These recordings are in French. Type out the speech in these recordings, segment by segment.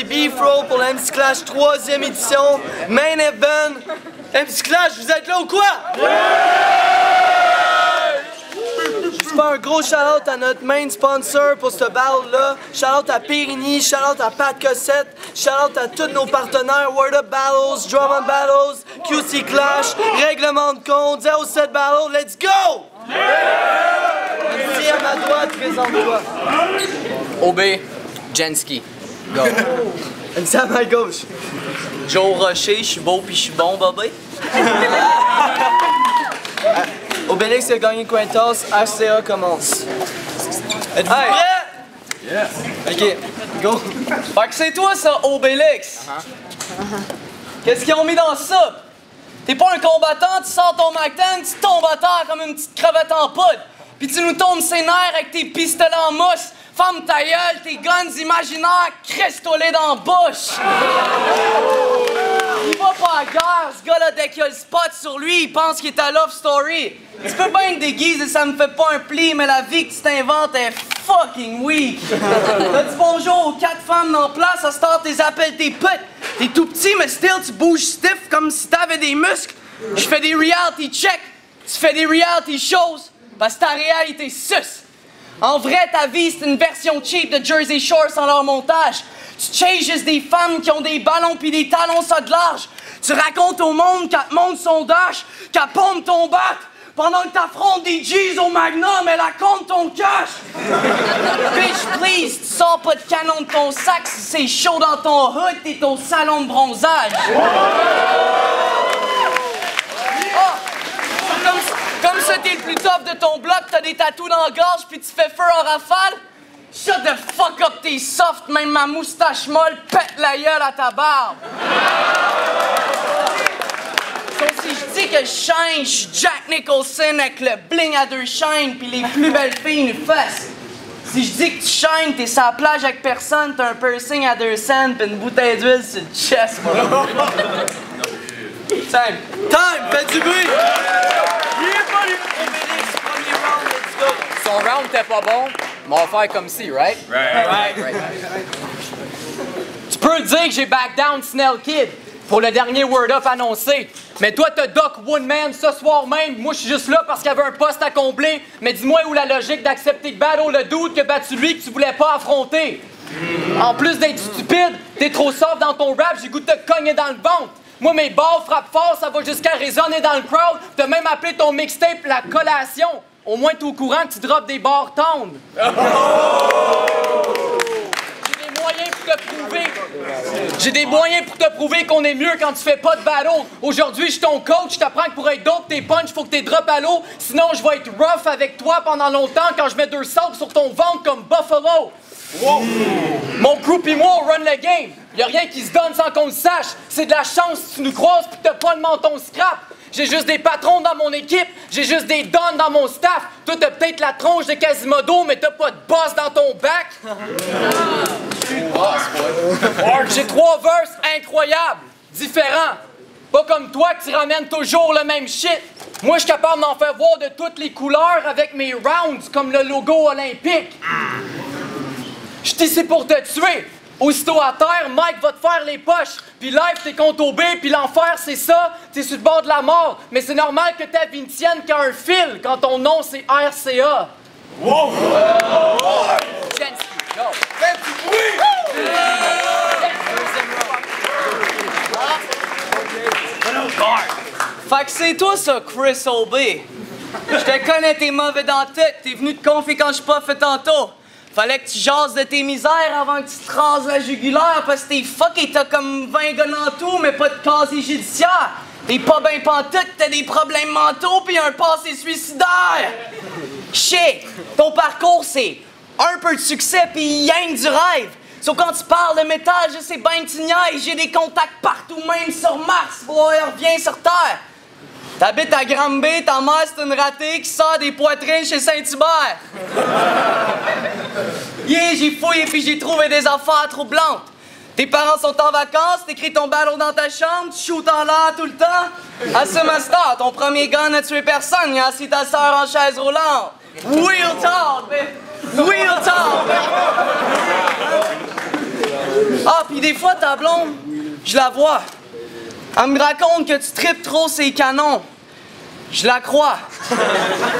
Beef Roll pour la MC Clash 3e édition. Main event. MC Clash, vous êtes là ou quoi? Je fais un gros shout-out à notre main sponsor pour ce battle-là. Shout-out à Périni, shout-out à Pat Cossette, shout-out à tous nos partenaires Word Up Battles, Drum and Battles, QC Clash, Règlement de compte, 07 Battle, let's go! MC à ma droite, présente-toi. OB, Jensky. Go. MC à ma gauche. Joe Rocher, je suis beau pis je suis bon, bébé. Obélix a gagné Quintos, RCA commence. Êtes-vous prêts? Yeah. Ok, go. Fait que c'est toi ça, Obélix. Qu'est-ce qu'ils ont mis dans ça? T'es pas un combattant, tu sors ton MacTan, tu tombes à terre comme une petite crevette en poudre. Pis tu nous tombes ses nerfs avec tes pistolets en mousse. Ferme ta gueule, tes guns imaginaires cristolés dans la bouche. Il va pas à la guerre, ce gars-là, dès qu'il a le spot sur lui, il pense qu'il est à Love Story. Tu peux bien te déguiser, ça me fait pas un pli, mais la vie que tu t'inventes est fucking weak. T'as dit bonjour aux 4 femmes dans place, à ce temps, t'es appelles tes putes. T'es tout petit, mais still, tu bouges stiff comme si t'avais des muscles. Je fais des reality checks, tu fais des reality shows, parce que ta réalité suce. En vrai, ta vie, c'est une version cheap de Jersey Shore sans leur montage. Tu chases juste des femmes qui ont des ballons pis des talons ça de large. Tu racontes au monde qu'elle te monte son dash, qu'elle pompe ton bat, pendant que t'affrontes des G's au Magnum, elle compte ton cash. Bitch, please, tu sors pas de canon de ton sac si c'est chaud dans ton hood, t'es au salon de bronzage. Comme ça, t'es le plus top de ton bloc, t'as des tatous dans la gorge, puis tu fais feu en rafale? Shut the fuck up, t'es soft, même ma moustache molle pète la gueule à ta barbe. Donc si je dis que je shine, je suis Jack Nicholson avec le bling à 2 chaînes, puis les plus belles filles une fesse. Si je dis que tu shines, t'es sur la plage avec personne, t'as un piercing à 2 cents, puis une bouteille d'huile sur le chest, bro. Time! Time! Faites du bruit! Son round était pas bon, mais on va faire comme si, right? Right. Tu peux dire que j'ai back down Snell Kid pour le dernier Word Up annoncé, mais toi t'as Doc Woodman ce soir même, moi je suis juste là parce qu'il y avait un poste à combler, mais dis-moi où la logique d'accepter de battle le dude qui a battu lui que tu voulais pas affronter. En plus d'être stupide, t'es trop soft dans ton rap, j'ai goût de te cogner dans le ventre. Moi, mes balles frappent fort, ça va jusqu'à résonner dans le crowd. T'as même appelé ton mixtape la collation. Au moins, t'es au courant que tu drops des barres tendres. J'ai des moyens pour te prouver qu'on est mieux quand tu fais pas de battle. Aujourd'hui, je suis ton coach, je t'apprends que pour être dope, tes punch, faut que t'es drop à l'eau. Sinon, je vais être rough avec toi pendant longtemps quand je mets 2 sables sur ton ventre comme Buffalo. Wow. Mon crew pis moi, on run le game. Y'a rien qui se donne sans qu'on le sache. C'est de la chance si tu nous croises pis t'as pas le menton scrap. J'ai juste des patrons dans mon équipe, j'ai juste des dons dans mon staff. Toi, t'as peut-être la tronche de Quasimodo, mais t'as pas de boss dans ton bac. J'ai 3 verses incroyables, différents. Pas comme toi que tu ramènes toujours le même shit. Moi, je suis capable d'en faire voir de toutes les couleurs avec mes rounds, comme le logo olympique. Je suis ici pour te tuer. Aussitôt à terre, Mike va te faire les poches. Puis live, t'es contre OB, puis l'enfer, c'est ça. T'es sur le bord de la mort. Mais c'est normal que ta vie ne tienne qu'à un fil quand ton nom, c'est RCA. Wow! Jensky, go! Faites du bruit! Fait que c'est toi, ça, Chris OB. Je te connais, t'es mauvais dans la tête. T'es venu te confier quand je pas fait tantôt. Fallait que tu jases de tes misères avant que tu te rases la jugulaire parce que t'es fucké, t'as comme 20 gars dans tout, mais pas de casier judiciaire. T'es pas ben pantoute, t'as des problèmes mentaux pis un passé suicidaire. Shit, ton parcours c'est un peu de succès pis yang du rêve. Sauf quand tu parles de métal, je sais ben que tu niaises, j'ai des contacts partout, même sur Mars, boy, reviens sur Terre. T'habites à Granby, ta mère c'est une ratée qui sort des poitrines chez Saint-Hubert. Yeah, j'ai fouillé puis j'ai trouvé des affaires troublantes. Tes parents sont en vacances, t'écris ton ballon dans ta chambre, tu shootes en l'air tout le temps. Assume Star, ton premier gun n'a tué personne, il a assis ta sœur en chaise roulante. Real talk, man. Real talk. Ah, pis des fois, ta blonde, je la vois. Elle me raconte que tu tripes trop ses canons. Je la crois.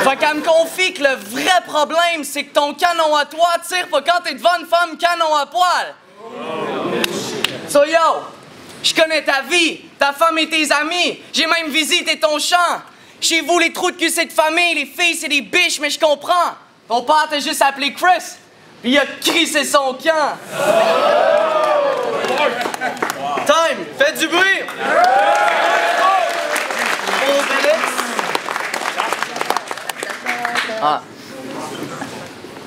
Fait qu'elle me confie que le vrai problème, c'est que ton canon à toi tire pas quand t'es devant une femme canon à poil. So yo, je connais ta vie, ta femme et tes amis. J'ai même visité ton champ. Chez vous, les trous de cul, c'est de famille, les filles, c'est des biches, mais je comprends. Ton père t'a juste appelé Chris, puis il a crissé son camp. Time! Faites du bruit! Ah.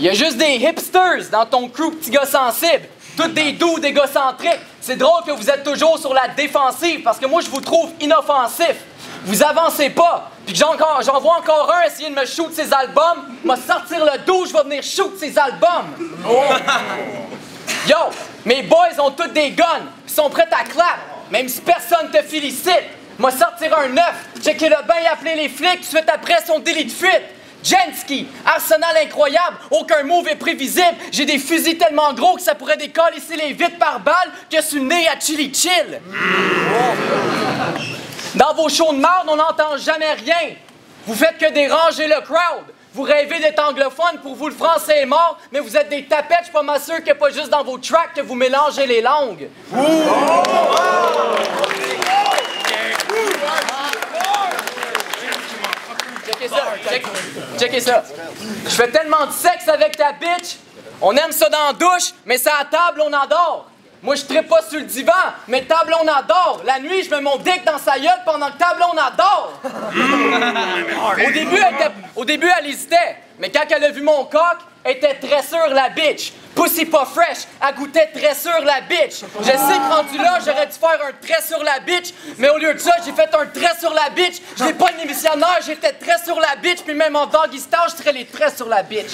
Il y a juste des hipsters dans ton crew, petit gars sensible. Tous des doux, des égocentriques. C'est drôle que vous êtes toujours sur la défensive parce que moi, je vous trouve inoffensif. Vous avancez pas. Puis que j'en vois encore un essayer de me shoot ses albums. M'a sortir le dos, je vais venir shoot ses albums. Oh. Yo, mes boys ont tous des guns. Ils sont prêts à clap. Même si personne te félicite. M'a sortir un 9. Checker le bain et appeler les flics. Tout de suite après son délit de fuite. Genski, arsenal incroyable, aucun move est prévisible. J'ai des fusils tellement gros que ça pourrait décalisser les vitres par balle que sur le nez à Chili Chill. Dans vos shows de marde, on n'entend jamais rien. Vous faites que déranger le crowd. Vous rêvez d'être anglophone, pour vous le français est mort, mais vous êtes des tapettes, je suis pas mal sûr qu'il n'y a pas juste dans vos tracks que vous mélangez les langues. Checkez ça. Je fais tellement de sexe avec ta bitch. On aime ça dans la douche, mais c'est à la table, on adore. Moi, je trippe pas sur le divan, mais table, on adore. La nuit, je mets mon dick dans sa gueule pendant que table, on adore. Au début, elle hésitait. Mais quand elle a vu mon coq, elle était très sûre, la bitch. Pussy pas fresh, elle goûtait très sûre, la bitch. Je sais que rendu là, j'aurais dû faire un trait sur la bitch, mais au lieu de ça, j'ai fait un trait sur la bitch. Je n'ai pas une missionnaire, j'étais très sur la bitch, puis même en doggy style, je ferais les traits sur la bitch.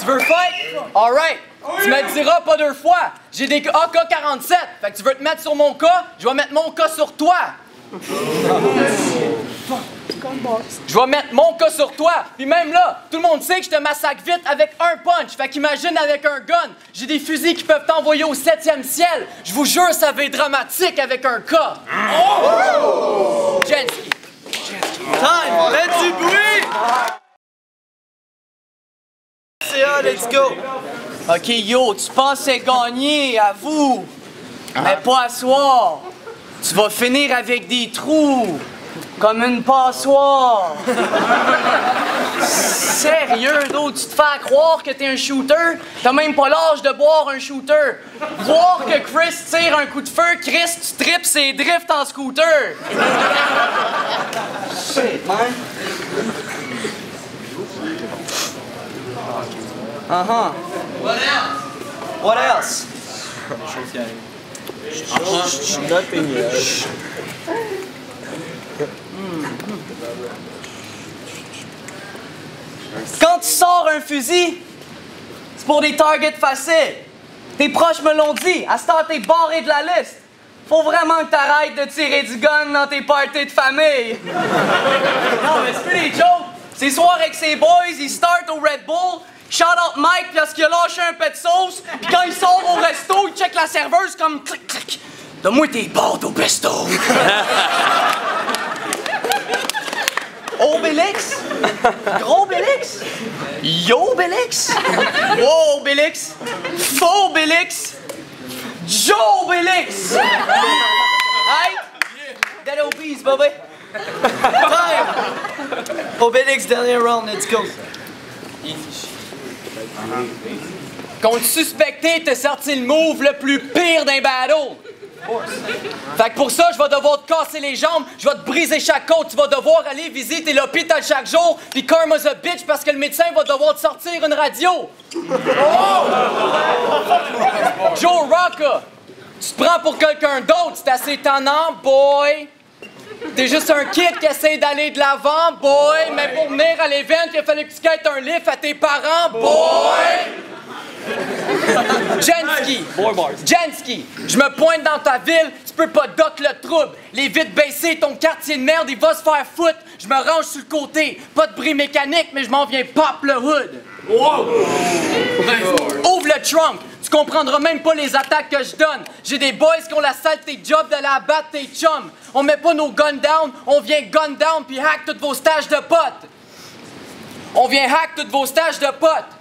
Tu veux fight? Alright. Tu me diras pas deux fois. J'ai des AK-47. Fait que tu veux te mettre sur mon cas, je vais mettre mon cas sur toi. Je vais mettre mon cas sur toi. Puis même là, tout le monde sait que je te massacre vite avec un punch. Fait qu'imagine avec un gun. J'ai des fusils qui peuvent t'envoyer au 7e ciel. Je vous jure, ça va être dramatique avec un cas. Genski. Time! Faites du bruit! C'est let's go! Ok, yo, tu pensais gagner, à vous. Mais pas à soir. Tu vas finir avec des trous. Comme une passoire. Sérieux, d'où tu te fais croire que t'es un shooter? T'as même pas l'âge de boire un shooter. Voir que Chris tire un coup de feu, Chris, tu tripes ses drifts en scooter. Shit, man. Uh-huh. What else? Nothing yet. Quand tu sors un fusil, c'est pour des targets faciles. Tes proches me l'ont dit, à ce temps t'es barré de la liste. Faut vraiment que t'arrêtes de tirer du gun dans tes parties de famille. Non, mais c'est plus des jokes. Ces soirs avec ses boys, ils startent au Red Bull. Shout out Mike parce qu'il a lâché un pet de sauce. Puis quand il sort au resto, il check la serveuse comme clic clic. Donne-moi tes bottes au pesto. Obélix? Gros Obélix? Yo Obélix? Wow Obélix? Faux Obélix? Joe Obélix! Hey? Dead obese, baby. Time! Obélix, dernier round, let's go. Contre suspecté, t'as sorti le move le plus pire d'un battle. Fait que pour ça, je vais devoir te casser les jambes, je vais te briser chaque côte, tu vas devoir aller visiter l'hôpital chaque jour, puis karma's a bitch parce que le médecin va devoir te sortir une radio. Oh! Joe Rocca, tu te prends pour quelqu'un d'autre, c'est assez étonnant, boy. T'es juste un kid qui essaie d'aller de l'avant, boy, mais pour venir à l'événement, il a fallu que tu quittes un lift à tes parents, boy! Genski, je me pointe dans ta ville, tu peux pas dock le trouble. Les vitres baissées, ton quartier de merde, il va se faire foutre. Je me range sur le côté. Pas de bris mécanique, mais je m'en viens pop le hood. Wow. Ouvre le trunk. Tu comprendras même pas les attaques que je donne. J'ai des boys qui ont la saleté job de la battre tes chums. On met pas nos guns down, on vient gun down puis hack toutes vos stages de potes. On vient hack toutes vos stages de potes.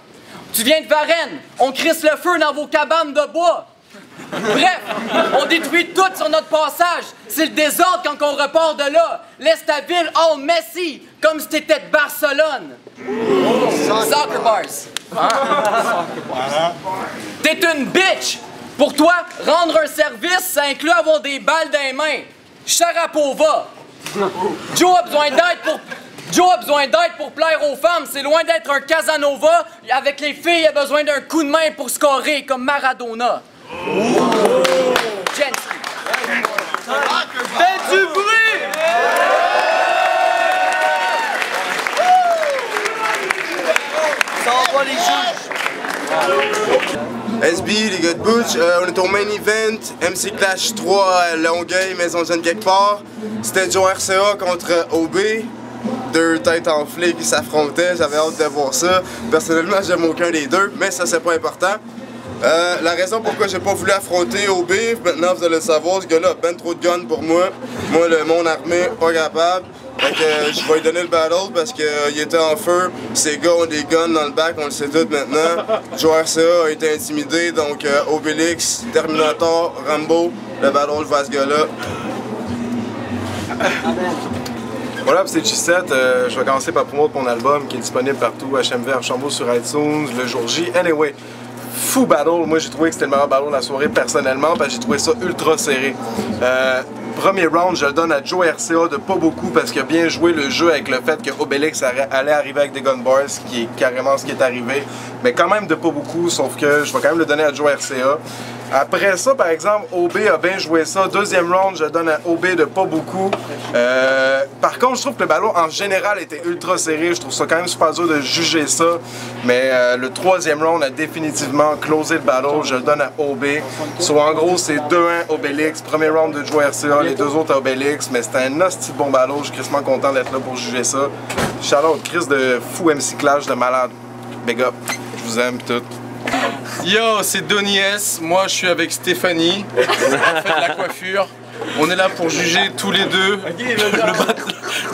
Tu viens de Varennes, on crisse le feu dans vos cabanes de bois. Bref, on détruit tout sur notre passage. C'est le désordre quand on repart de là. Laisse ta ville all messy, comme si t'étais de Barcelone. Soccer bars. T'es une bitch. Pour toi, rendre un service, ça inclut avoir des balles dans les mains. Sharapova. Joe a besoin d'aide pour plaire aux femmes. C'est loin d'être un Casanova. Avec les filles, il a besoin d'un coup de main pour scorer, comme Maradona. Jensen. Faites du bruit! Ça envoie les juges. SB, les gars de Butch, on est au main event, MC Clash 3 à Longueuil, Maison Jeune quelque part. C'était Joe RCA contre OB. Deux têtes enflées qui s'affrontaient, j'avais hâte de voir ça. Personnellement, j'aime aucun des deux, mais ça c'est pas important. La raison pourquoi j'ai pas voulu affronter OB, maintenant vous allez le savoir, ce gars-là a ben trop de guns pour moi. Moi, mon armée, pas capable. Fait que je vais lui donner le battle parce qu'il était en feu. Ces gars ont des guns dans le bac, on le sait tous maintenant. Joe RCA a été intimidé, donc Obélix, Terminator, Rambo, le battle va à ce gars-là. Voilà, c'est G7. Je vais commencer par promouvoir mon album qui est disponible partout, HMV, Archambault sur iTunes, le jour J. Anyway, fou battle. Moi, j'ai trouvé que c'était le meilleur battle de la soirée personnellement parce que j'ai trouvé ça ultra serré. Premier round, je le donne à Joe RCA de pas beaucoup parce qu'il a bien joué le jeu avec le fait que Obélix allait arriver avec des gun bars, ce qui est carrément ce qui est arrivé. Mais quand même de pas beaucoup, sauf que je vais quand même le donner à Joe RCA. Après ça, par exemple, OB a bien joué ça. Deuxième round, je le donne à OB de pas beaucoup. Par contre, je trouve que le ballon en général était ultra serré. Je trouve ça quand même super dur de juger ça. Mais le troisième round a définitivement closé le ballon. Je le donne à OB. So, en gros, c'est 2-1 Obélix. Premier round de Joe RCA, les deux autres à Obélix. Mais c'était un hostie de bon ballon. Je suis crissement content d'être là pour juger ça. Shout-out Chris de fou MC Clash de malade. Big up. Je vous aime toutes. Yo, c'est Donny S. Moi, je suis avec Stéphanie. On fait de la coiffure. On est là pour juger tous les deux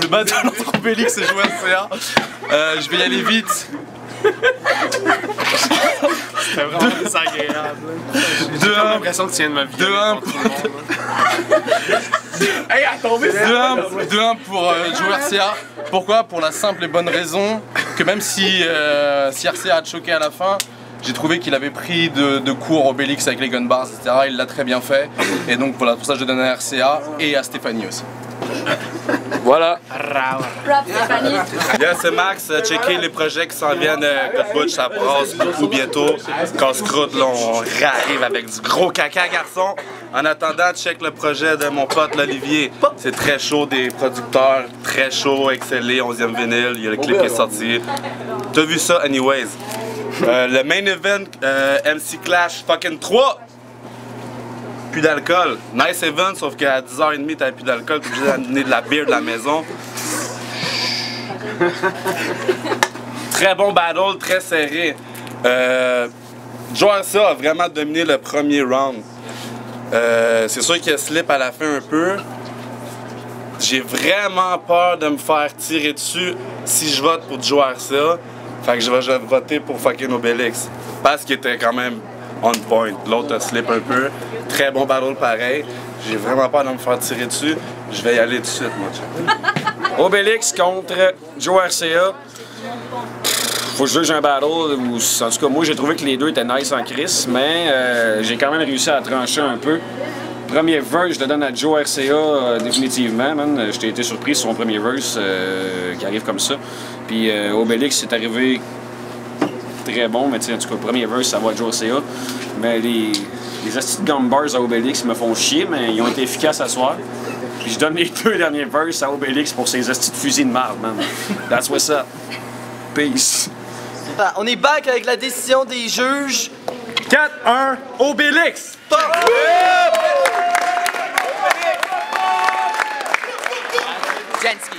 le battle entre Obélix et Joe RCA. Je vais y aller vite. C'était vraiment désagréable. J'ai l'impression que tu viens de ma vie. 2-1 pour Joe RCA. Pourquoi? Pour la simple et bonne raison que même si RCA a choqué à la fin, j'ai trouvé qu'il avait pris de cours Obélix avec les gun bars, etc. Il l'a très bien fait. Et donc voilà, pour ça je donne à RCA et à Stéphanie aussi. Voilà. Yeah, c'est Max. Checker les projets qui s'en viennent. Good Butch, ça brasse beaucoup bientôt. Casse-croûte, là, on réarrive avec du gros caca, garçon. En attendant, check le projet de mon pote l'Olivier. C'est très chaud, des producteurs très chauds, excellés, 11e vinyle. Il y a le clip qui est sorti. T'as vu ça, anyways? Le main event, MC Clash fucking 3. Plus d'alcool. Nice event, sauf qu'à 10h30, t'avais plus d'alcool, t'es obligé d'amener de la bière de la maison. Très bon battle, très serré. Joe RCA a vraiment dominé le premier round. C'est sûr qu'il a slip à la fin un peu. J'ai vraiment peur de me faire tirer dessus si je vote pour Joe RCA. Fait que je vais voter pour fucking Obélix. Parce qu'il était quand même on point. L'autre a slip un peu. Très bon battle pareil. J'ai vraiment peur de me faire tirer dessus. Je vais y aller tout de suite, moi. Obélix contre Joe RCA. Faut que je juge un battle où, en tout cas, moi j'ai trouvé que les deux étaient nice en crise, mais j'ai quand même réussi à trancher un peu. Premier verse, je le donne à Joe RCA définitivement, man. J'ai été surpris sur son premier verse qui arrive comme ça. Puis Obélix c'est arrivé très bon, mais en tout cas, le premier verse, ça va à Joe RCA. Mais les astis de gumbars à Obélix me font chier, mais ils ont été efficaces à soir. Puis je donne les deux derniers verses à Obélix pour ses astis de fusil de marde, man. That's what's up. Peace. On est back avec la décision des juges. 4-1, Obélix! Jenski.